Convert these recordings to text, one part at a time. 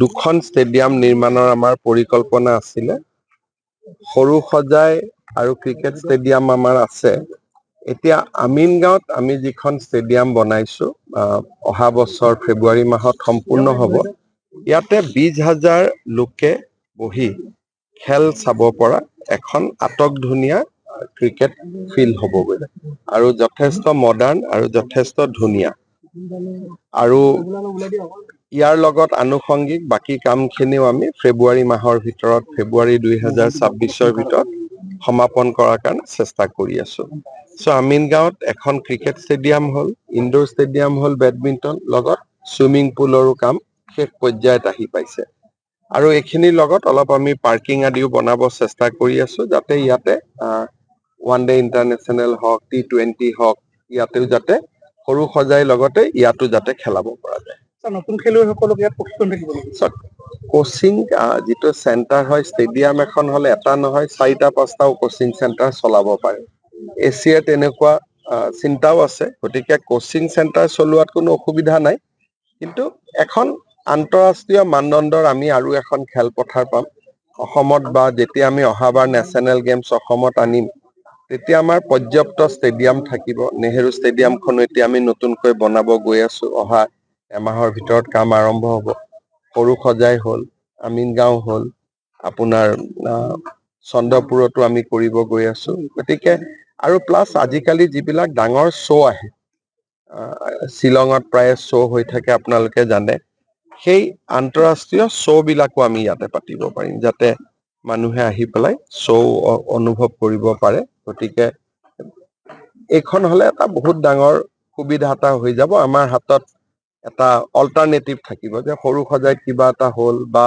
দুখন ষ্টেডিয়াম নিৰ্মাণৰ আমাৰ পৰিকল্পনা আছিলে সৰু সজাই আৰু ক্ৰিকেট ষ্টেডিয়াম আমাৰ আছে এতিয়া আমিনগাঁৱত আমি যিখন ষ্টেডিয়াম বনাইছো অহা বছৰ ফেব্ৰুৱাৰী মাহত সম্পূৰ্ণ হ'ব ইয়াতে 20,000 লোকে বহি খেল চাব পৰা এখন আটক ধুনীয়া ক্ৰিকেট ফিল্ড হ'ব গৈ আৰু যথেষ্ট মডাৰ্ণ আৰু যথেষ্ট ধুনীয়া আৰু ইয়াৰ লগত আনুষংগিক বাকি কামখিনিও আমি ফেব্ৰুৱাৰী মাহৰ ভিতৰত ফেব্ৰুৱাৰী 2026ৰ ভিতৰত সমাপন কৰাৰ কাৰণে চেষ্টা কৰি আছো সো আমিনগাঁৱত এখন ক্ৰিকেট ষ্টেডিয়াম হ'ল ইনডোৰ ষ্টেডিয়াম হ'ল বেডমিণ্টন লগত সুইমিং পুলৰো কাম শেষ পৰ্যায়ত আহি পাইছে আৰু এইখিনিৰ লগত অলপ আমি পাৰ্কিং আদিও বনাব চেষ্টা কৰি আছো যাতে ইয়াতে ওৱান ডে ইণ্টাৰনেশ্যনেল হওক T20 হওক ইয়াতেও যাতে সৰু সজাই লগতে ইয়াতো যাতে খেলাব পৰা যায় নতুন খেলুৱৈসকলক ইয়াত প্ৰশিক্ষণ থাকিব কোচিং যিটো চেণ্টাৰ হয় ষ্টেডিয়াম এখন হলে এটা নহয় 4-5টাও কোচিং চেণ্টাৰ চলাব পাৰে এছিয়াত তেনেকুৱা চিন্তাও আছে গতিকে কোচিং চেণ্টাৰ চলোৱাত কোনো অসুবিধা নাই কিন্তু এখন আন্তঃৰাষ্ট্ৰীয় মানদণ্ডৰ আমি আৰু এখন খেলপথাৰ পাম অসমত বা যেতিয়া আমি অহাবাৰ নেশ্যনেল গেমছ অসমত আনিম তেতিয়া আমাৰ পৰ্যাপ্ত ষ্টেডিয়াম থাকিব নেহেৰু ষ্টেডিয়ামখন এতিয়া আমি নতুনকৈ বনাব গৈ আছো অহা এমাহৰ ভিতৰত কাম আৰম্ভ হ'ব সৰু সজাই হ'ল আমিনগাঁও হ'ল আপোনাৰ চন্দ্ৰপুৰতো আমি কৰিব গৈ আছো গতিকে আৰু প্লাছ আজিকালি যিবিলাক ডাঙৰ শ্ব' আহে শ্বিলঙত প্ৰায় শ্ব' হৈ থাকে আপোনালোকে জানে সেই আন্তঃৰাষ্ট্ৰীয় শ্ব' বিলাকো আমি ইয়াতে পাতিব পাৰিম যাতে মানুহে আহি পেলাই শ্ব' অনুভৱ কৰিব পাৰে গতিকে এইখন হলে এটা বহুত ডাঙৰ সুবিধা এটা হৈ যাব আমাৰ হাতত এটা অল্টাৰনেটিভ থাকিব যে সৰু সজাইত কিবা এটা হ'ল বা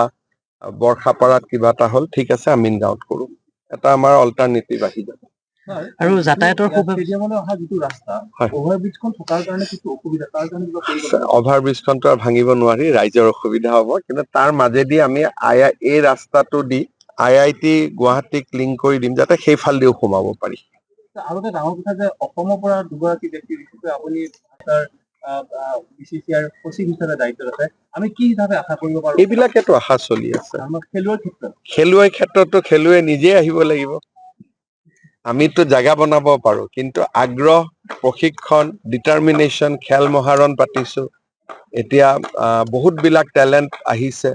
বৰ্ষাপাৰাত কিবা এটা হ'ল ঠিক আছে আমিনগাঁৱত কৰো এটা আমাৰ অল্টাৰনেটিভ আহি যাব আৰু যাতায়াতৰ ষ্টেডিয়ামলৈ অহা যিটো ৰাস্তা অভাৰব্ৰিজখন থকাৰ কাৰণে কিছু অসুবিধা তাৰ কাৰণে অভাৰব্ৰিজখনটো আৰু ভাঙিব নোৱাৰি ৰাইজৰ অসুবিধা হ'ব কিন্তু তাৰ মাজেদি আমি এই ৰাস্তাটো দি IIT গুৱাহাটীক লিংক কৰি দিম যাতে সেইফালেদিও সোমাব পাৰি আৰু এটা ডাঙৰ কথা যে অসমৰ পৰা দুগৰাকী ব্যক্তি বিশেষকৈ আপুনি BCCIৰ সচিব হিচাপে দায়িত্বত আছে আমি কি হিচাপে আশা কৰিব পাৰো এইবিলাকেতো আশা চলি আছে খেলুৱৈৰ ক্ষেত্ৰতো খেলুৱৈ নিজে আহিব লাগিব আমিতো জায়গা বনাব পাৰো কিন্তু আগ্ৰহ প্ৰশিক্ষণ ডিটাৰমিনেশ্যন খেল মহাৰণ পাতিছো এতিয়া বহুত বিলাক টেলেণ্ট আহিছে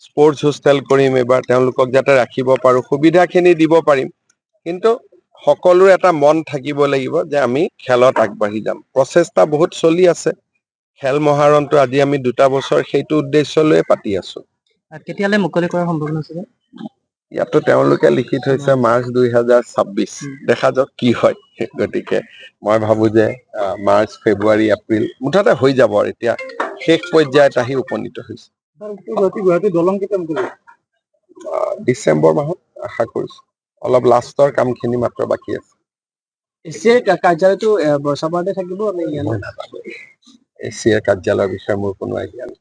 স্পৰ্টছ হোষ্টেল কৰিম এবাৰ তেওঁলোকক যাতে ৰাখিব পাৰো সুবিধাখিনি দিব পাৰিম কিন্তু সকলোৰে এটা মন থাকিব লাগিব যে আমি খেলত আগবাঢ়ি যাম প্ৰচেষ্টা বহুত চলি আছে খেল মহাৰণটো আজি আমি 2টা বছৰ সেইটো উদ্দেশ্য লৈ পাতি আছো কেতিয়ালৈ মুকলি কৰাৰ সম্ভাৱনা আছে ইয়াতো তেওঁলোকে লিখি থৈছে মাৰ্চ 2026 দেখা যাওক কি হয় গতিকে মই ভাবো যে মাৰ্চ ফেব্ৰুৱাৰী এপ্ৰিল মুঠতে হৈ যাব আৰু এতিয়া শেষ পৰ্যায়ত আহি উপনীত হৈছে গুৱাহাটী দলং কেতিয়া ডিচেম্বৰ মাহত আশা কৰিছো অলপ লাষ্টৰ কামখিনি মাত্ৰ বাকী আছে এছিয়াৰ কাৰ্যালয়টো বৰ্ষাপাৰাতে থাকিব এছিয়াৰ কাৰ্যালয়ৰ বিষয়ে মোৰ কোনো আইডিয়া নাই